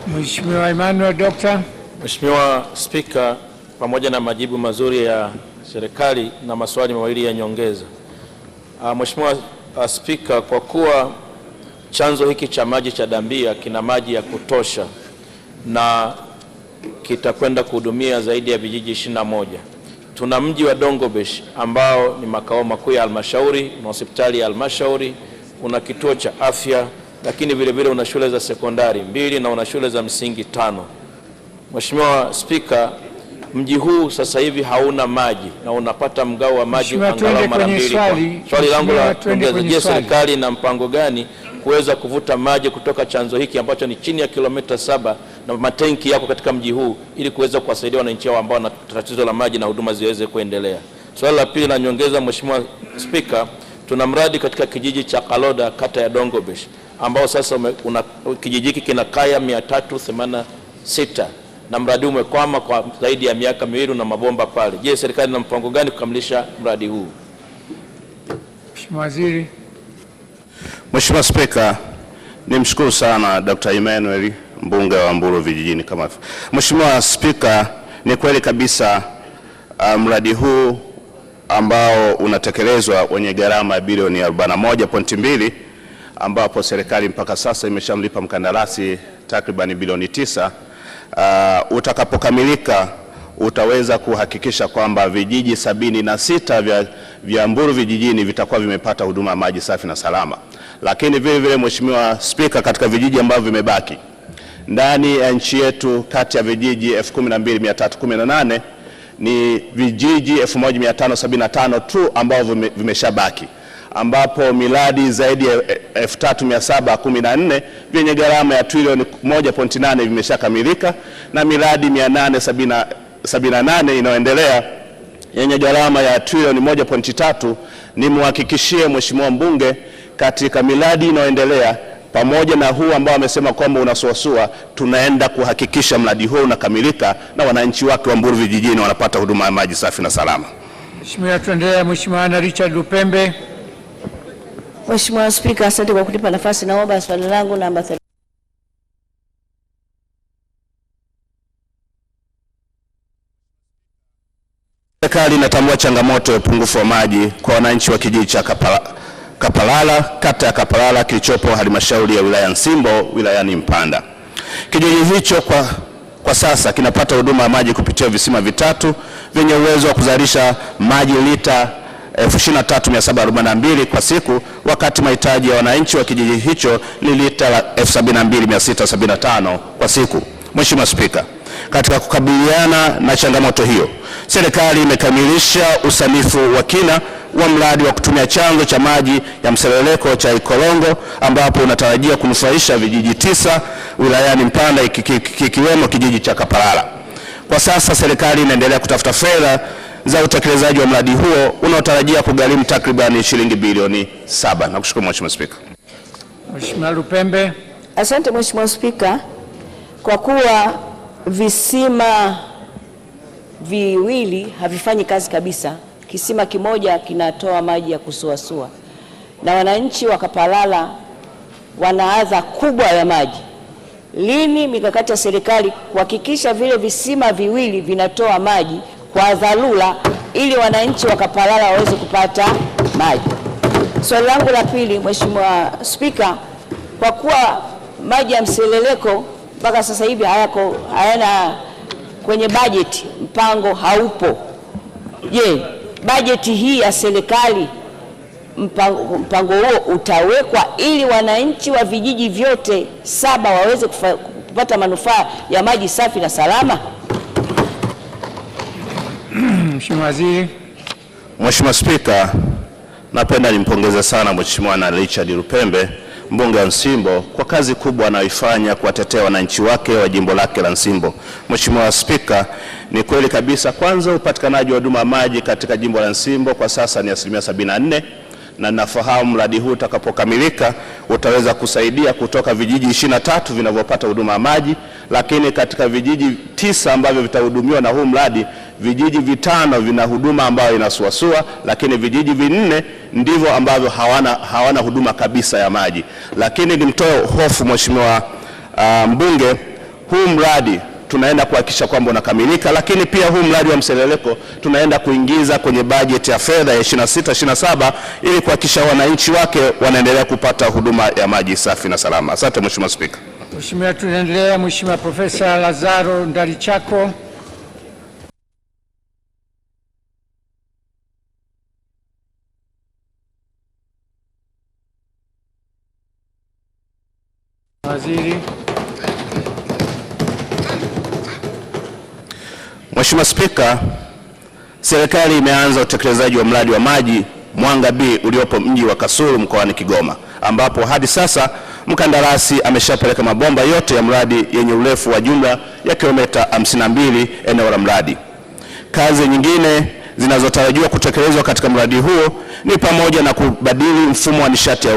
Mheshimiwa Emmanuel Dr. Mheshimiwa Spika, pamoja na majibu mazuri ya serikali na maswali mawili ya nyongeza. Mheshimiwa Spika, kwa kuwa chanzo hiki cha maji cha Dambia kina maji ya kutosha na kitakwenda kuhudumia zaidi ya vijiji 21. Tuna mji wa Dongobesh ambao ni makao makuu ya halmashauri, na hospitali ya halmashauri, una kituo cha afya, lakini vile vile una shule za sekondari 2 na una shule za msingi 5. Mheshimiwa Spika, mji huu sasa hivi hauna maji na unapata mgao wa maji angalau mara 2. Swali langu la nyongeza, je, serikali ina mpango gani kuweza kuvuta maji kutoka chanzo hiki ambacho ni chini ya kilomita 7 na matenki yako katika mji huu ili kuweza kuwasaidia wananchi wao ambao wana tatizo la maji na huduma ziweze kuendelea? Swali la pili la nyongeza, Mheshimiwa Spika, tuna mradi katika kijiji cha Kaloda, kata ya Dongobesh, ambao sasa kijiji hiki kina kaya 386 na mradi umekwama kwa zaidi ya miaka 2 na mabomba pale. Je, serikali ina mpango gani kukamilisha mradi huu? Mheshimiwa Waziri. Mheshimiwa Spika, nimshukuru sana Dr. Emmanuel, mbunge wa Mbulu vijijini kama. Mheshimiwa Spika, ni kweli kabisa mradi huu ambao unatekelezwa wenye gharama ya bilioni 41.2 ambapo serikali mpaka sasa imeshamlipa mkandarasi takriban bilioni 9, utakapokamilika utaweza kuhakikisha kwamba vijiji 76 vya Mbulu vijijini vitakuwa vimepata huduma ya maji safi na salama. Lakini vile vile Mheshimiwa Spika, katika vijiji ambavyo vimebaki ndani ya nchi yetu, kati ya vijiji 12318 ni vijiji 1575 tu ambavyo vimeshabaki, ambapo miradi zaidi ya 3714 vyenye gharama ya trilioni 1.8 vimeshakamilika na miradi 878 inayoendelea yenye gharama ya trilioni 1.3. Nimhakikishie Mheshimiwa mbunge, katika miradi inayoendelea pamoja na huu ambao amesema kwamba unasuasua, tunaenda kuhakikisha mradi huu unakamilika na wananchi wake wa Mbulu vijijini wanapata huduma ya maji safi na salama. Mheshimiwa, tuendelee. Mheshimiwa Ana Richard Lupembe. Mheshimiwa Spika, asante kwa kunipa nafasi. Naomba swali langu namba 3. Serikali inatambua changamoto ya upungufu wa maji kwa wananchi wa kijiji cha Kapalala, kata ya Kapalala, kilichopo halmashauri ya wilaya Nsimbo, wilayani Mpanda. Kijiji hicho kwa sasa kinapata huduma ya maji kupitia visima vitatu vyenye uwezo wa kuzalisha maji lita 23,742 kwa siku, wakati mahitaji ya wananchi wa kijiji hicho ni lita 72,675 kwa siku. Mheshimiwa Spika, katika kukabiliana na changamoto hiyo, serikali imekamilisha usanifu wa kina wa mradi wa kutumia chanzo cha maji ya mseleleko cha Ikolongo, ambapo unatarajia kunufaisha vijiji 9 wilayani Mpanda, kikiwemo kijiji cha Kapalala. Kwa sasa serikali inaendelea kutafuta fedha za utekelezaji wa mradi huo unaotarajia kugharimu takriban shilingi bilioni 7. Nakushukuru Mheshimiwa Spika. Mheshimiwa Lupembe. Asante Mheshimiwa Spika, kwa kuwa visima viwili havifanyi kazi kabisa, kisima kimoja kinatoa maji ya kusuasua na wananchi wa Kapalala wana adha kubwa ya maji, lini mikakati ya serikali kuhakikisha vile visima viwili vinatoa maji kwa dharura ili wananchi wa Kapalala waweze kupata maji? Swali langu la pili, Mheshimiwa Spika, kwa kuwa maji ya mseleleko mpaka sasa hivi hayana kwenye bajeti, mpango haupo, je, bajeti hii ya serikali mpango huo utawekwa ili wananchi wa vijiji vyote 7 waweze kupata manufaa ya maji safi na salama? Mheshimiwa Waziri. Mheshimiwa Spika, napenda nimpongeze sana Mheshimiwa Ana Richard Lupembe, mbunge wa Nsimbo, kwa kazi kubwa anayoifanya kuwatetea wananchi wake wa jimbo lake la Nsimbo. Mheshimiwa Spika, ni kweli kabisa, kwanza upatikanaji wa huduma maji katika jimbo la Nsimbo kwa sasa ni 74%, na nafahamu mradi huu utakapokamilika utaweza kusaidia kutoka vijiji 23 vinavyopata huduma ya maji, lakini katika vijiji 9 ambavyo vitahudumiwa na huu mradi, vijiji 5 vina huduma ambayo inasuasua, lakini vijiji 4 ndivyo ambavyo hawana huduma kabisa ya maji. Lakini nimtoe hofu Mheshimiwa mbunge huu mradi tunaenda kuhakikisha kwamba unakamilika, lakini pia huu mradi wa Mseleleko tunaenda kuingiza kwenye bajeti ya fedha ya 26-27 ili kuhakikisha wananchi wake wanaendelea kupata huduma ya maji safi na salama. Asante Mheshimiwa Spika. Mheshimiwa, tunaendelea. Mheshimiwa Profesa Lazaro Ndalichako. Waziri. Mheshimiwa Spika, serikali imeanza utekelezaji wa mradi wa maji Mwanga B uliopo mji wa Kasulu mkoani Kigoma, ambapo hadi sasa mkandarasi ameshapeleka mabomba yote ya mradi yenye urefu wa jumla ya kilomita 52 eneo la mradi. Kazi nyingine zinazotarajiwa kutekelezwa katika mradi huo ni pamoja na kubadili mfumo wa nishati ya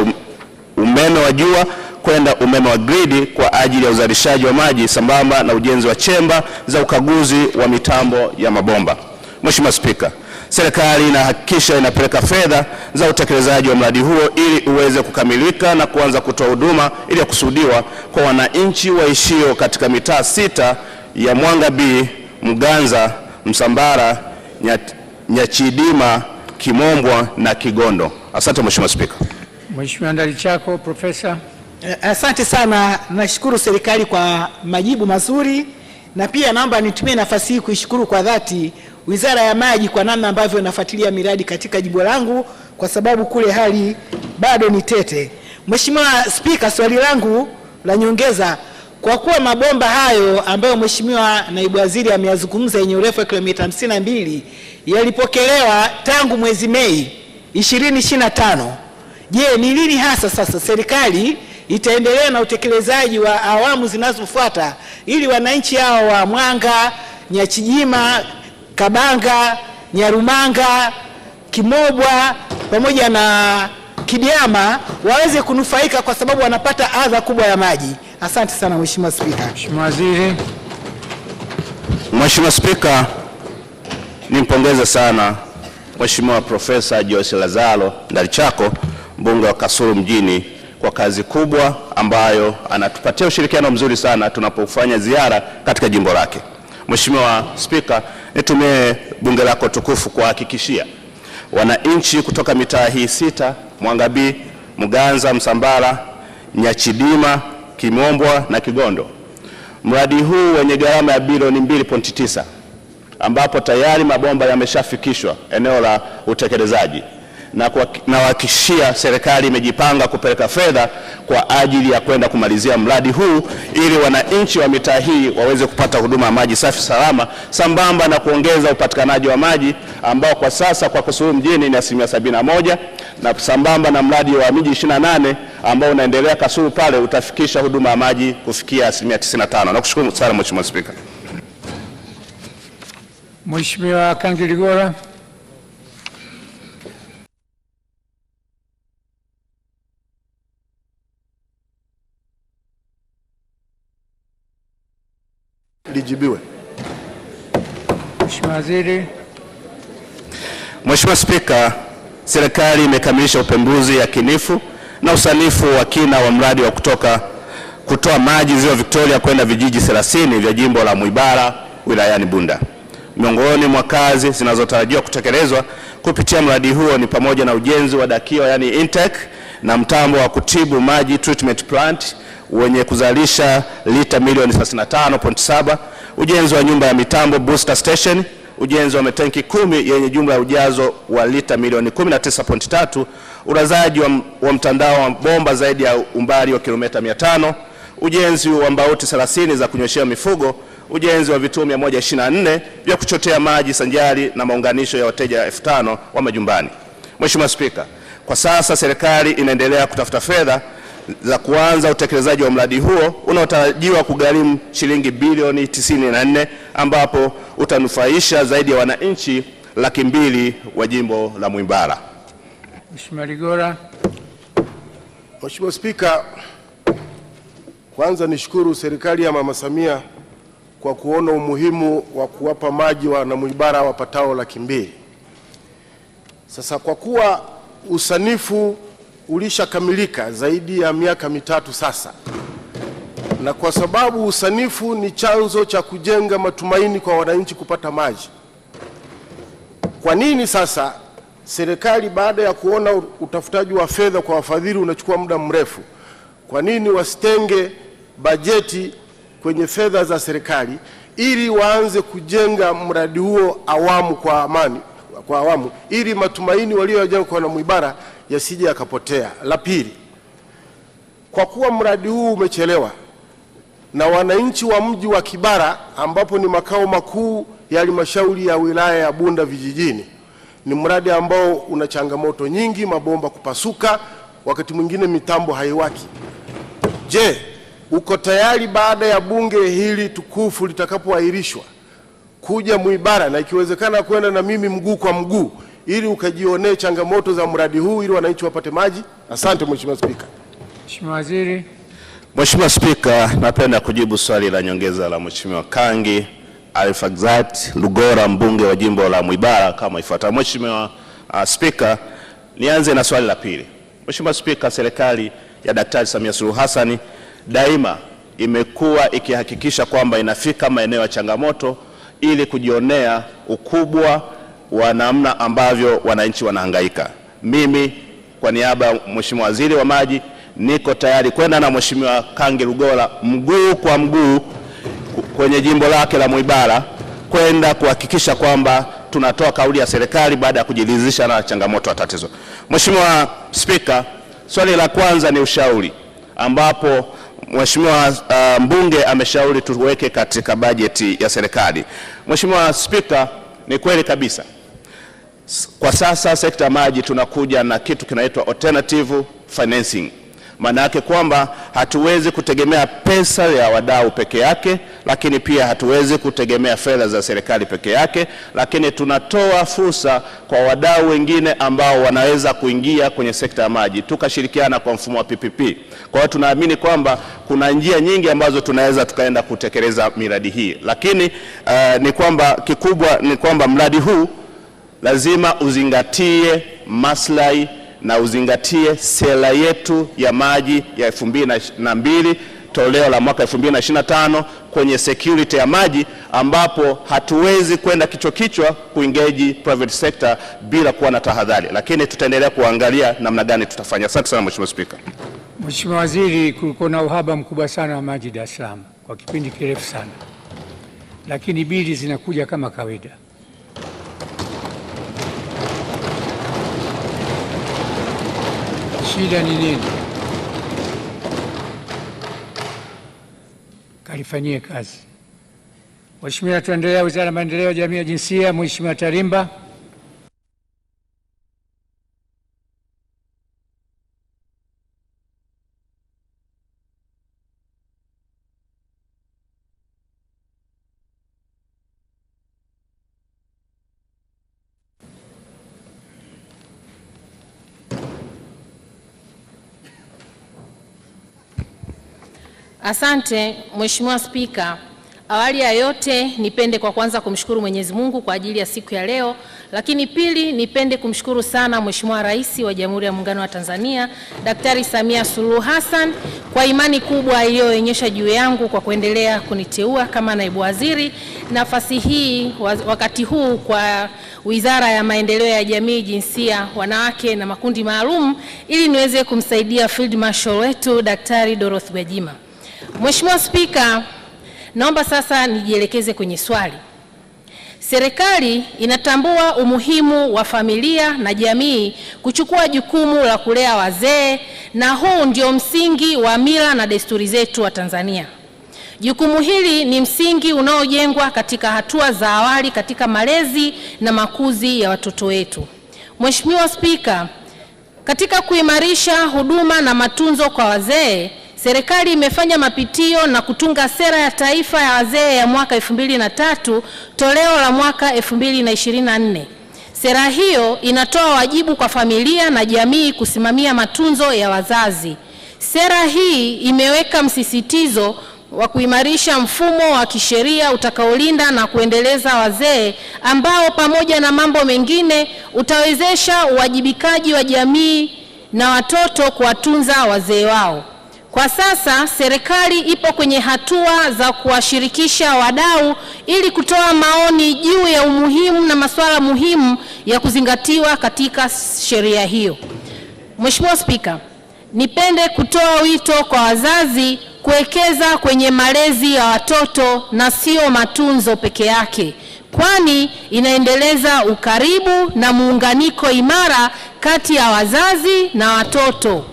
umeme wa jua kwenda umeme wa gridi kwa ajili ya uzalishaji wa maji sambamba na ujenzi wa chemba za ukaguzi wa mitambo ya mabomba. Mheshimiwa Spika, serikali inahakikisha inapeleka fedha za utekelezaji wa mradi huo ili uweze kukamilika na kuanza kutoa huduma ili kusudiwa kwa wananchi waishio katika mitaa 6 ya Mwanga B, Mganza, Msambara, Nyachidima, Kimombwa na Kigondo. Asante Mheshimiwa Spika. Mheshimiwa Ndalichako, Profesa. Asante sana, nashukuru serikali kwa majibu mazuri, na pia naomba nitumie nafasi hii kuishukuru kwa dhati Wizara ya Maji kwa namna ambavyo inafuatilia miradi katika jimbo langu, kwa sababu kule hali bado ni tete. Mheshimiwa Spika, swali langu la nyongeza, kwa kuwa mabomba hayo ambayo Mheshimiwa Naibu Waziri ameyazungumza yenye urefu wa kilomita 52 yalipokelewa tangu mwezi Mei 2025, je, ni lini hasa sasa serikali itaendelea na utekelezaji wa awamu zinazofuata ili wananchi hao wa Mwanga, Nyachijima, Kabanga, Nyarumanga, Kimobwa pamoja na Kidiama waweze kunufaika kwa sababu wanapata adha kubwa ya maji? Asante sana Mheshimiwa Spika. Mheshimiwa Waziri. Mheshimiwa Spika, nimpongeze sana Mheshimiwa Profesa Joyce Lazaro Ndalichako, mbunge wa Kasulu mjini, kwa kazi kubwa ambayo anatupatia ushirikiano mzuri sana tunapofanya ziara katika jimbo lake. Mheshimiwa Spika, nitumie bunge lako tukufu kuhakikishia wananchi kutoka mitaa hii 6, Mwanga B, Mganza, Msambara, Nyachidima, Kimombwa na Kigondo, mradi huu wenye gharama ya bilioni 2.9 ambapo tayari mabomba yameshafikishwa eneo la utekelezaji, na kuhakikishia serikali imejipanga kupeleka fedha kwa ajili ya kwenda kumalizia mradi huu ili wananchi wa mitaa hii waweze kupata huduma ya maji safi salama, sambamba na kuongeza upatikanaji wa maji ambao kwa sasa kwa Kasulu mjini ni 71%, na sambamba na mradi wa miji 28 ambao unaendelea Kasulu pale utafikisha huduma ya maji kufikia 95%. Nakushukuru sana Mheshimiwa Spika. Mheshimiwa Kangi Ligora. Lijibiwe. Mheshimiwa Waziri. Mheshimiwa Spika, serikali imekamilisha upembuzi yakinifu na usanifu wa kina wa mradi wa kutoa maji Ziwa Victoria kwenda vijiji 30 vya jimbo la Mwibara wilayani Bunda. Miongoni mwa kazi zinazotarajiwa kutekelezwa kupitia mradi huo ni pamoja na ujenzi wa dakio yani intake na mtambo wa kutibu maji treatment plant wenye kuzalisha lita milioni 35.7, ujenzi wa nyumba ya mitambo booster station, ujenzi wa matenki 10 yenye jumla ya ujazo wa lita milioni 19.3, urazaji wa mtandao wa bomba zaidi ya umbali wa kilomita 500, ujenzi wa mbauti 30 za kunyoshea mifugo, ujenzi wa vituo 124 vya kuchotea maji sanjari na maunganisho ya wateja 5000 wa majumbani. Mheshimiwa Spika, kwa sasa serikali inaendelea kutafuta fedha za kuanza utekelezaji wa mradi huo unaotarajiwa kugharimu shilingi bilioni 94 ambapo utanufaisha zaidi ya wananchi 200,000 wa jimbo la Mwibara. Mheshimiwa Ligora. Mheshimiwa Spika, kwanza nishukuru serikali ya Mama Samia kwa kuona umuhimu wa kuwapa maji wana Mwibara wapatao 200,000. Sasa kwa kuwa usanifu ulishakamilika zaidi ya miaka 3 sasa na kwa sababu usanifu ni chanzo cha kujenga matumaini kwa wananchi kupata maji, kwa nini sasa serikali baada ya kuona utafutaji wa fedha kwa wafadhili unachukua muda mrefu, kwa nini wasitenge bajeti kwenye fedha za serikali ili waanze kujenga mradi huo awamu kwa awamu ili matumaini waliojenga kwa Mwibara yasije yakapotea? La pili, kwa kuwa mradi huu umechelewa na wananchi wa mji wa Kibara ambapo ni makao makuu ya halmashauri ya wilaya ya Bunda vijijini, ni mradi ambao una changamoto nyingi, mabomba kupasuka, wakati mwingine mitambo haiwaki. Je, uko tayari baada ya bunge hili tukufu litakapoahirishwa kuja Mwibara na ikiwezekana kwenda na mimi mguu kwa mguu ili ukajionee changamoto za mradi huu ili wananchi wapate maji? Asante Mheshimiwa Spika. Mheshimiwa Waziri. Mheshimiwa Spika, napenda kujibu swali la nyongeza la Mheshimiwa Kangi Alfaxat Lugora, mbunge wa jimbo la Mwibara kama ifuatavyo. Mheshimiwa Spika, nianze na swali la pili. Mheshimiwa Spika, serikali ya Daktari Samia Suluhu Hassan daima imekuwa ikihakikisha kwamba inafika maeneo ya changamoto ili kujionea ukubwa wa namna ambavyo wananchi wanahangaika. Mimi kwa niaba ya Mheshimiwa Waziri wa Maji niko tayari kwenda na Mheshimiwa Kangi Lugora mguu kwa mguu kwenye jimbo lake la Mwibara kwenda kuhakikisha kwamba tunatoa kauli ya serikali baada ya kujiridhisha na changamoto ya tatizo. Mheshimiwa Spika, swali la kwanza ni ushauri ambapo Mheshimiwa mbunge ameshauri tuweke katika bajeti ya serikali. Mheshimiwa Spika, ni kweli kabisa. Kwa sasa sekta ya maji tunakuja na kitu kinaitwa alternative financing. Maana yake kwamba hatuwezi kutegemea pesa ya wadau peke yake, lakini pia hatuwezi kutegemea fedha za serikali peke yake, lakini tunatoa fursa kwa wadau wengine ambao wanaweza kuingia kwenye sekta ya maji tukashirikiana kwa mfumo wa PPP. Kwa hiyo tunaamini kwamba kuna njia nyingi ambazo tunaweza tukaenda kutekeleza miradi hii, lakini ni kwamba kikubwa ni kwamba mradi huu lazima uzingatie maslahi na uzingatie sera yetu ya maji ya 2002 toleo la mwaka 2025 kwenye security ya maji, ambapo hatuwezi kwenda kichwa kuengage private sector bila kuwa na tahadhari, lakini tutaendelea kuangalia namna gani tutafanya. Asante sana Mheshimiwa Spika. Mheshimiwa Waziri, kulikuwa na uhaba mkubwa sana wa maji Dar es Salaam kwa kipindi kirefu sana, lakini bili zinakuja kama kawaida. Shida ni nini? Kalifanyie kazi. Mheshimiwa, tuendelea. Wizara ya Maendeleo ya Jamii na Jinsia, Mheshimiwa Tarimba. Asante Mheshimiwa Spika. Awali ya yote nipende kwa kwanza kumshukuru Mwenyezi Mungu kwa ajili ya siku ya leo, lakini pili nipende kumshukuru sana Mheshimiwa Rais wa Jamhuri ya Muungano wa Tanzania Daktari Samia Suluhu Hassan kwa imani kubwa iliyoonyesha juu yangu kwa kuendelea kuniteua kama naibu waziri. Nafasi hii wakati huu kwa Wizara ya Maendeleo ya Jamii, Jinsia, Wanawake na Makundi Maalum ili niweze kumsaidia Field Marshal wetu Daktari Dorothy Gwajima. Mheshimiwa Spika, naomba sasa nijielekeze kwenye swali. Serikali inatambua umuhimu wa familia na jamii kuchukua jukumu la kulea wazee, na huu ndio msingi wa mila na desturi zetu wa Tanzania. Jukumu hili ni msingi unaojengwa katika hatua za awali katika malezi na makuzi ya watoto wetu. Mheshimiwa Spika, katika kuimarisha huduma na matunzo kwa wazee, serikali imefanya mapitio na kutunga sera ya taifa ya wazee ya mwaka 2003 toleo la mwaka 2024. Sera hiyo inatoa wajibu kwa familia na jamii kusimamia matunzo ya wazazi. Sera hii imeweka msisitizo wa kuimarisha mfumo wa kisheria utakaolinda na kuendeleza wazee, ambao pamoja na mambo mengine utawezesha uwajibikaji wa jamii na watoto kuwatunza wazee wao. Kwa sasa serikali ipo kwenye hatua za kuwashirikisha wadau ili kutoa maoni juu ya umuhimu na masuala muhimu ya kuzingatiwa katika sheria hiyo. Mheshimiwa Spika, nipende kutoa wito kwa wazazi kuwekeza kwenye malezi ya watoto na sio matunzo peke yake, kwani inaendeleza ukaribu na muunganiko imara kati ya wazazi na watoto.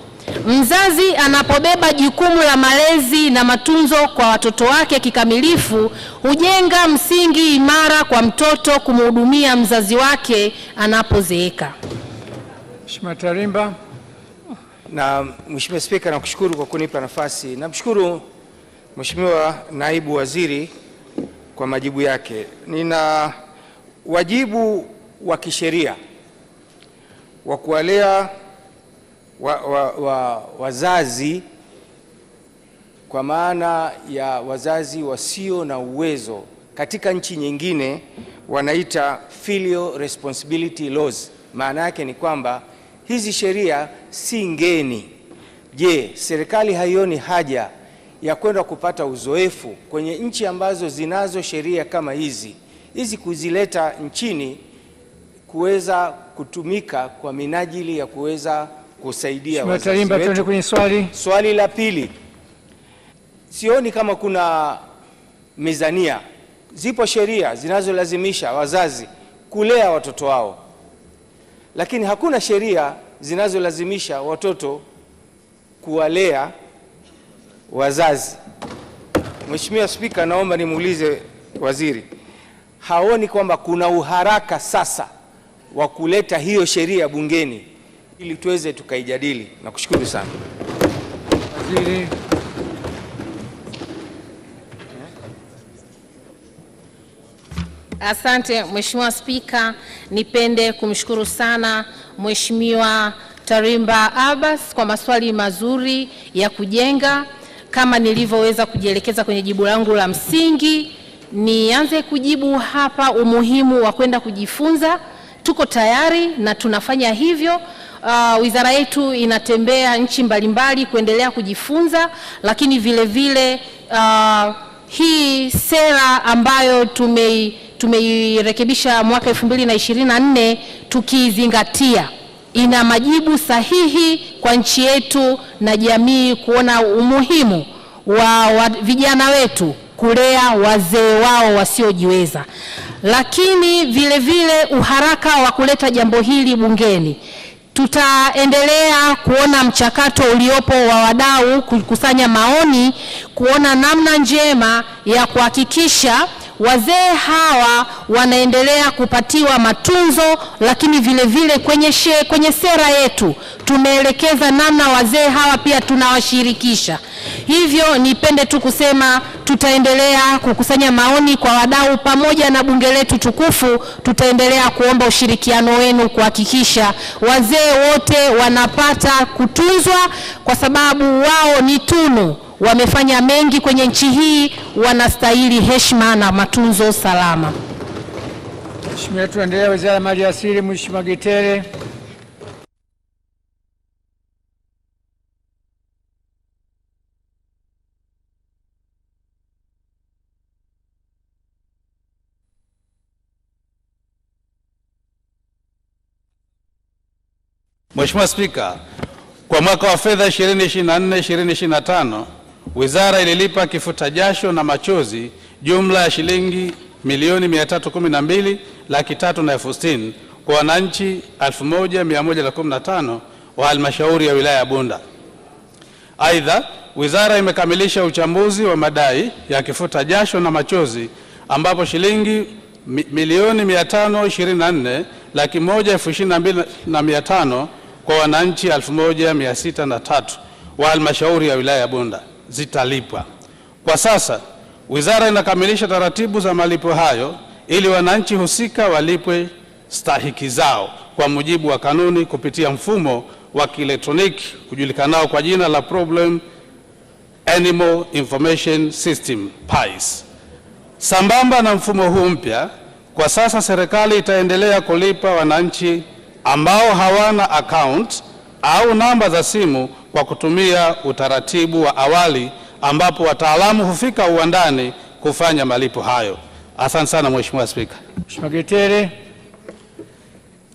Mzazi anapobeba jukumu la malezi na matunzo kwa watoto wake kikamilifu, hujenga msingi imara kwa mtoto kumhudumia mzazi wake anapozeeka. Mheshimiwa Tarimba. Na Mheshimiwa Spika, nakushukuru kwa kunipa nafasi. Namshukuru Mheshimiwa Naibu Waziri kwa majibu yake. Nina wajibu wa kisheria wa kuwalea wazazi, kwa maana ya wazazi wasio na uwezo. Katika nchi nyingine wanaita filial responsibility laws. Maana yake ni kwamba hizi sheria si ngeni. Je, serikali haioni haja ya kwenda kupata uzoefu kwenye nchi ambazo zinazo sheria kama hizi kuzileta nchini kuweza kutumika kwa minajili ya kuweza kusaidia wazazi wetu? Kwenye swali. Swali la pili, sioni kama kuna mizania. Zipo sheria zinazolazimisha wazazi kulea watoto wao, lakini hakuna sheria zinazolazimisha watoto kuwalea wazazi. Mheshimiwa Spika, naomba nimuulize waziri, haoni kwamba kuna uharaka sasa wa kuleta hiyo sheria bungeni ili tuweze tukaijadili? Nakushukuru sana. Waziri. Asante Mheshimiwa Spika, nipende kumshukuru sana Mheshimiwa Tarimba Abbas kwa maswali mazuri ya kujenga. Kama nilivyoweza kujielekeza kwenye jibu langu la msingi, nianze kujibu hapa umuhimu wa kwenda kujifunza. Tuko tayari na tunafanya hivyo. Wizara yetu inatembea nchi mbalimbali kuendelea kujifunza, lakini vile vile hii sera ambayo tumeirekebisha mwaka 2024 tukizingatia ina majibu sahihi kwa nchi yetu na jamii, kuona umuhimu wa vijana wetu kulea wazee wao wasiojiweza. Lakini vile vile uharaka wa kuleta jambo hili bungeni, tutaendelea kuona mchakato uliopo wa wadau kukusanya maoni, kuona namna njema ya kuhakikisha wazee hawa wanaendelea kupatiwa matunzo, lakini vile vile kwenye sera yetu tumeelekeza namna wazee hawa pia tunawashirikisha. Hivyo nipende tu kusema tutaendelea kukusanya maoni kwa wadau pamoja na bunge letu tukufu. Tutaendelea kuomba ushirikiano wenu kuhakikisha wazee wote wanapata kutunzwa, kwa sababu wao ni tunu, wamefanya mengi kwenye nchi hii, wanastahili heshima na matunzo salama. Mheshimiwa, tuendelea. Wizara ya Mali Asili, Mheshimiwa Getere. Mheshimiwa Spika, kwa mwaka wa fedha 2024-2025 wizara ililipa kifuta jasho na machozi jumla ya shilingi milioni 312,360,000 kwa wananchi 1115 wa halmashauri ya wilaya ya Bunda. Aidha, wizara imekamilisha uchambuzi wa madai ya kifuta jasho na machozi ambapo shilingi milioni 524,122,500 kwa wananchi 1603 wa halmashauri ya wilaya ya Bunda zitalipwa. Kwa sasa wizara inakamilisha taratibu za malipo hayo ili wananchi husika walipwe stahiki zao kwa mujibu wa kanuni kupitia mfumo wa kielektroniki kujulikanao kwa jina la Problem Animal Information System PAIS. Sambamba na mfumo huu mpya, kwa sasa serikali itaendelea kulipa wananchi ambao hawana account au namba za simu kwa kutumia utaratibu wa awali ambapo wataalamu hufika uwandani kufanya malipo hayo. Asante sana Mheshimiwa Spika. Mheshimiwa Getere.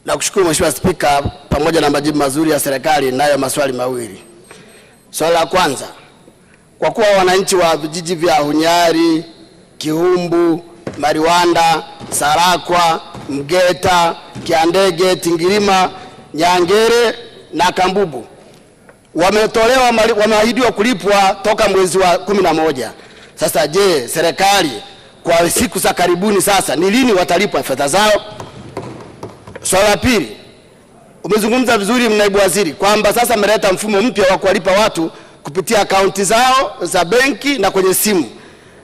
Nakushukuru Mheshimiwa Spika, pamoja na majibu mazuri ya serikali, nayo maswali mawili. Swali la kwanza, kwa kuwa wananchi wa vijiji vya Hunyari, Kihumbu, Mariwanda, Sarakwa, Mgeta, Kiandege, Tingirima, Nyangere na Kambubu wameahidiwa kulipwa toka mwezi wa 11. Sasa je, serikali kwa siku za karibuni sasa ni lini watalipwa fedha zao? Swali la pili, umezungumza vizuri naibu waziri kwamba sasa mmeleta mfumo mpya wa kuwalipa watu kupitia akaunti zao za benki na kwenye simu.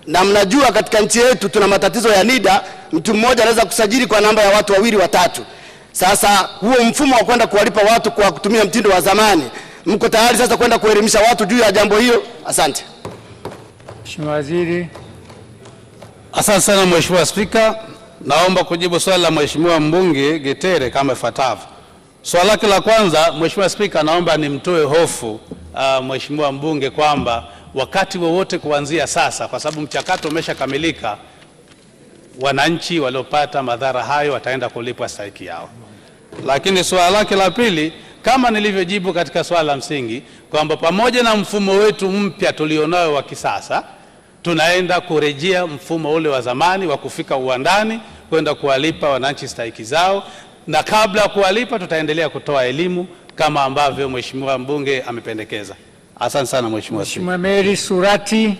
Na mnajua katika nchi yetu tuna matatizo ya NIDA, mtu mmoja anaweza kusajili kwa namba ya watu wawili watatu. Sasa huo mfumo wa kwenda kuwalipa watu kwa kutumia mtindo wa zamani, mko tayari sasa kwenda kuelimisha watu juu ya jambo hilo? Asante. Mheshimiwa Waziri. Asante sana Mheshimiwa Spika. Naomba kujibu swali la Mheshimiwa mbunge Getere kama ifuatavyo. Swali lake la kwanza, Mheshimiwa Spika, naomba nimtoe hofu Mheshimiwa mbunge kwamba wakati wowote kuanzia sasa, kwa sababu mchakato umeshakamilika, wananchi waliopata madhara hayo wataenda kulipwa stahiki yao. Lakini swali lake la pili, kama nilivyojibu katika swali la msingi kwamba pamoja na mfumo wetu mpya tulionao wa kisasa, tunaenda kurejea mfumo ule wa zamani wa kufika uwandani kwenda kuwalipa wananchi stahiki zao, na kabla ya kuwalipa tutaendelea kutoa elimu kama ambavyo Mheshimiwa mbunge amependekeza. Asante sana Mheshimiwa. Mheshimiwa Mary Surati.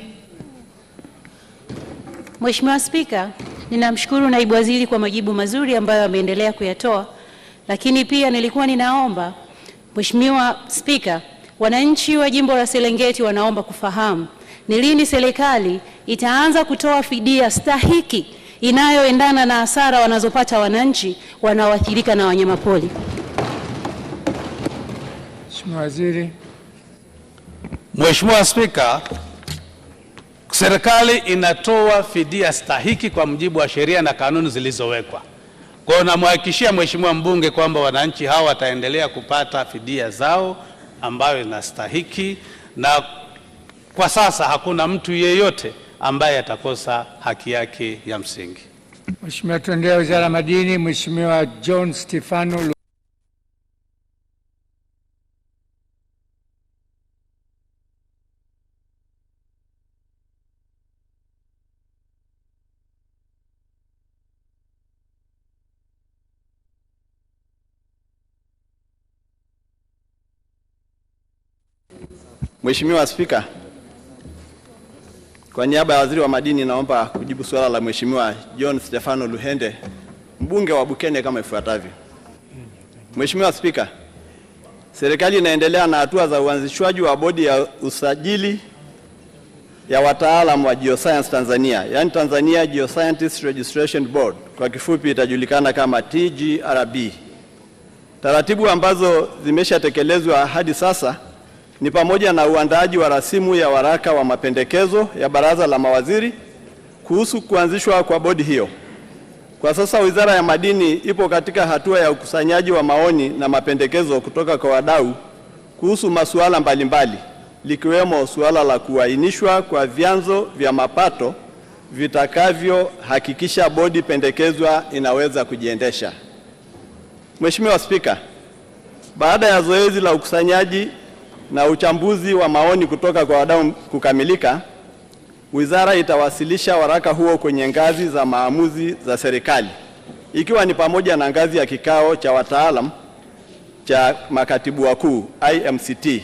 Mheshimiwa Spika, ninamshukuru naibu waziri kwa majibu mazuri ambayo ameendelea kuyatoa, lakini pia nilikuwa ninaomba Mheshimiwa Spika, wananchi wa jimbo la Serengeti wanaomba kufahamu ni lini serikali itaanza kutoa fidia stahiki inayoendana na hasara wanazopata wananchi wanaoathirika na wanyamapori. Mheshimiwa Waziri. Mheshimiwa Spika, serikali inatoa fidia stahiki kwa mujibu wa sheria na kanuni zilizowekwa. Kwa hiyo namhakikishia Mheshimiwa mbunge kwamba wananchi hawa wataendelea kupata fidia zao ambayo inastahiki, na kwa sasa hakuna mtu yeyote ambaye atakosa haki yake ya msingi. Mheshimiwa, tuendelea Wizara ya Madini. Mheshimiwa John Stefano. Mheshimiwa Spika, kwa niaba ya Waziri wa Madini naomba kujibu swala la Mheshimiwa John Stefano Luhende, mbunge wa Bukene kama ifuatavyo. Mheshimiwa Spika, serikali inaendelea na hatua za uanzishwaji wa bodi ya usajili ya wataalamu wa Geoscience Tanzania, yani Tanzania Geoscientist Registration Board, kwa kifupi itajulikana kama TGRB. Taratibu ambazo zimeshatekelezwa hadi sasa ni pamoja na uandaaji wa rasimu ya waraka wa mapendekezo ya Baraza la Mawaziri kuhusu kuanzishwa kwa bodi hiyo. Kwa sasa Wizara ya Madini ipo katika hatua ya ukusanyaji wa maoni na mapendekezo kutoka kwa wadau kuhusu masuala mbalimbali, likiwemo suala la kuainishwa kwa vyanzo vya mapato vitakavyohakikisha bodi pendekezwa inaweza kujiendesha. Mheshimiwa Spika, baada ya zoezi la ukusanyaji na uchambuzi wa maoni kutoka kwa wadau kukamilika, wizara itawasilisha waraka huo kwenye ngazi za maamuzi za serikali, ikiwa ni pamoja na ngazi ya kikao cha wataalamu cha makatibu wakuu IMCT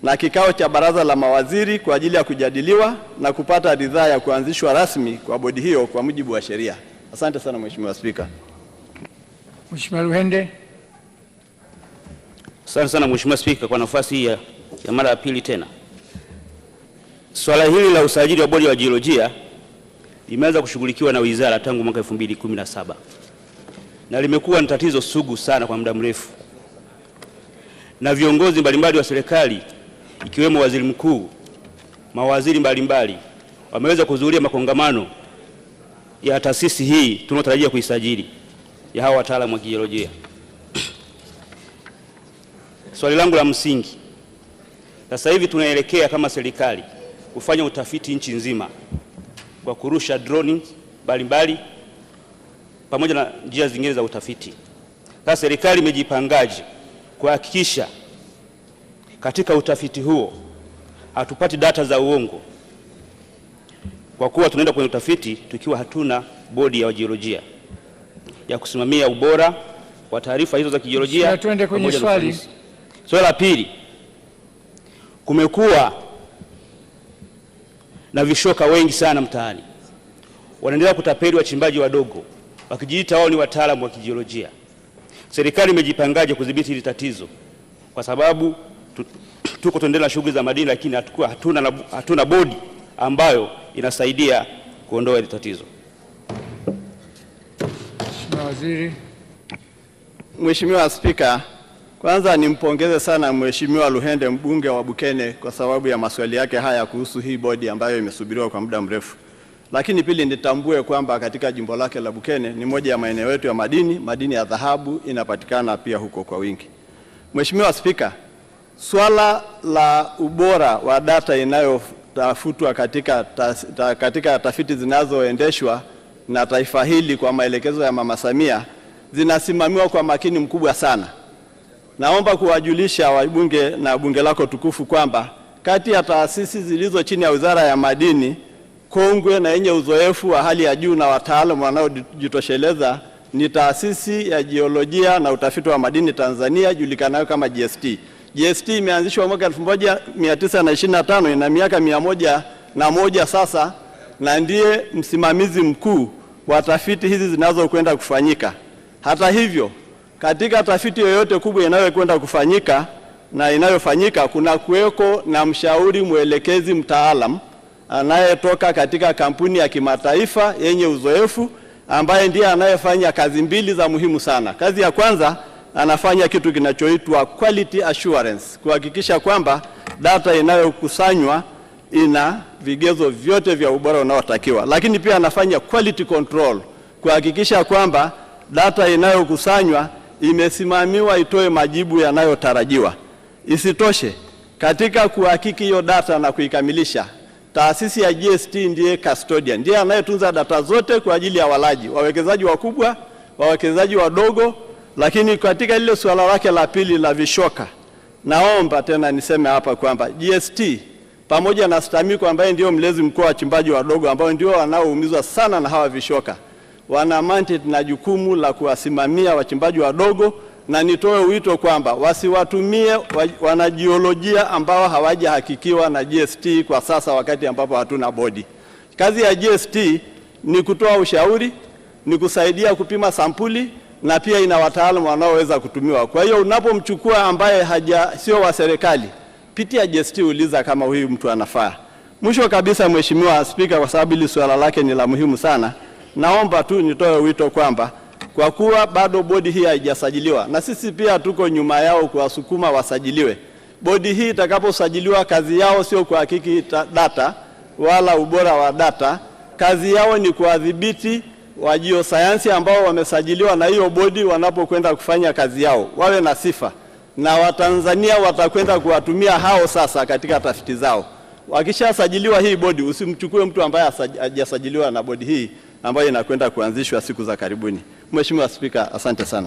na kikao cha Baraza la Mawaziri kwa ajili ya kujadiliwa na kupata ridhaa ya kuanzishwa rasmi kwa bodi hiyo kwa mujibu wa sheria. Asante sana Mheshimiwa Spika. Mheshimiwa Luhende. Asante sana Mheshimiwa Spika kwa nafasi hii ya mara ya pili tena. Swala hili la usajili wa bodi ya jiolojia limeanza kushughulikiwa na wizara tangu mwaka 2017 na limekuwa ni tatizo sugu sana kwa muda mrefu, na viongozi mbalimbali wa serikali ikiwemo waziri mkuu, mawaziri mbalimbali wameweza kuhudhuria makongamano ya taasisi hii tunayotarajia kuisajili ya hawa wataalamu wa jiolojia. Swali langu la msingi, Sasa hivi tunaelekea kama serikali kufanya utafiti nchi nzima kwa kurusha droni mbalimbali pamoja na njia zingine za utafiti. Sasa serikali imejipangaje kuhakikisha katika utafiti huo hatupati data za uongo, kwa kuwa tunaenda kwenye utafiti tukiwa hatuna bodi ya wajiolojia ya kusimamia ubora wa taarifa hizo za kijiolojia. Tuende kwenye swali. Swali la pili, kumekuwa na vishoka wengi sana mtaani, wanaendelea kutapeli wachimbaji wadogo wakijiita wao ni wataalamu wa kijiolojia. Serikali imejipangaje kudhibiti hili tatizo? Kwa sababu tuko tuendelea na shughuli za madini, lakini hatuna bodi ambayo inasaidia kuondoa hili tatizo. Waziri. Mheshimiwa Spika, kwanza nimpongeze sana Mheshimiwa Luhende, mbunge wa Bukene, kwa sababu ya maswali yake haya kuhusu hii bodi ambayo imesubiriwa kwa muda mrefu. Lakini pili, nitambue kwamba katika jimbo lake la Bukene ni moja ya maeneo yetu ya madini ya dhahabu inapatikana pia huko kwa wingi. Mheshimiwa Spika, swala la ubora wa data inayotafutwa katika tafiti zinazoendeshwa na taifa hili kwa maelekezo ya Mama Samia zinasimamiwa kwa makini mkubwa sana. Naomba kuwajulisha wabunge na bunge lako tukufu kwamba kati ya taasisi zilizo chini ya Wizara ya Madini kongwe na yenye uzoefu wa hali ya juu na wataalamu wanaojitosheleza ni Taasisi ya Jiolojia na Utafiti wa Madini Tanzania, julikanayo kama GST. GST imeanzishwa mwaka 1925, ina miaka 101 sasa, na ndiye msimamizi mkuu wa tafiti hizi zinazokwenda kufanyika. Hata hivyo, katika tafiti yoyote kubwa inayokwenda kufanyika na inayofanyika, kuna kuweko na mshauri mwelekezi mtaalam anayetoka katika kampuni ya kimataifa yenye uzoefu, ambaye ndiye anayefanya kazi mbili za muhimu sana. Kazi ya kwanza, anafanya kitu kinachoitwa quality assurance, kuhakikisha kwamba data inayokusanywa ina vigezo vyote vya ubora unaotakiwa. Lakini pia anafanya quality control, kuhakikisha kwamba data inayokusanywa imesimamiwa itoe majibu yanayotarajiwa. Isitoshe, katika kuhakiki hiyo data na kuikamilisha, taasisi ya GST ndiye custodian, ndiye anayetunza data zote kwa ajili ya walaji, wawekezaji wakubwa, wawekezaji wadogo. Lakini katika ile suala lake la pili la vishoka, naomba tena niseme hapa kwamba GST pamoja na STAMICO ambaye ndio mlezi mkuu wa wachimbaji wadogo ambao ndio wanaoumizwa sana na hawa vishoka, wana mandate na jukumu la kuwasimamia wachimbaji wadogo, na nitoe wito kwamba wasiwatumie wanajiolojia ambao hawajahakikiwa na GST kwa sasa, wakati ambapo hatuna bodi. Kazi ya GST ni kutoa ushauri, ni kusaidia kupima sampuli, na pia ina wataalamu wanaoweza kutumiwa. Kwa hiyo unapomchukua ambaye sio wa serikali, pitia GST, uliza kama huyu mtu anafaa. Mwisho kabisa, Mheshimiwa Spika, kwa sababu hili swala lake ni la muhimu sana, naomba tu nitoe wito kwamba kwa kuwa bado bodi hii haijasajiliwa, na sisi pia tuko nyuma yao kuwasukuma wasajiliwe. Bodi hii itakaposajiliwa, kazi yao sio kuhakiki data wala ubora wa data. Kazi yao ni kuwadhibiti wa geosayansi ambao wamesajiliwa na hiyo bodi. Wanapokwenda kufanya kazi yao wawe na sifa, na Watanzania watakwenda kuwatumia hao sasa katika tafiti zao. Wakishasajiliwa hii bodi, usimchukue mtu ambaye hajasajiliwa na bodi hii ambayo inakwenda kuanzishwa siku za karibuni. Mheshimiwa Spika, asante sana.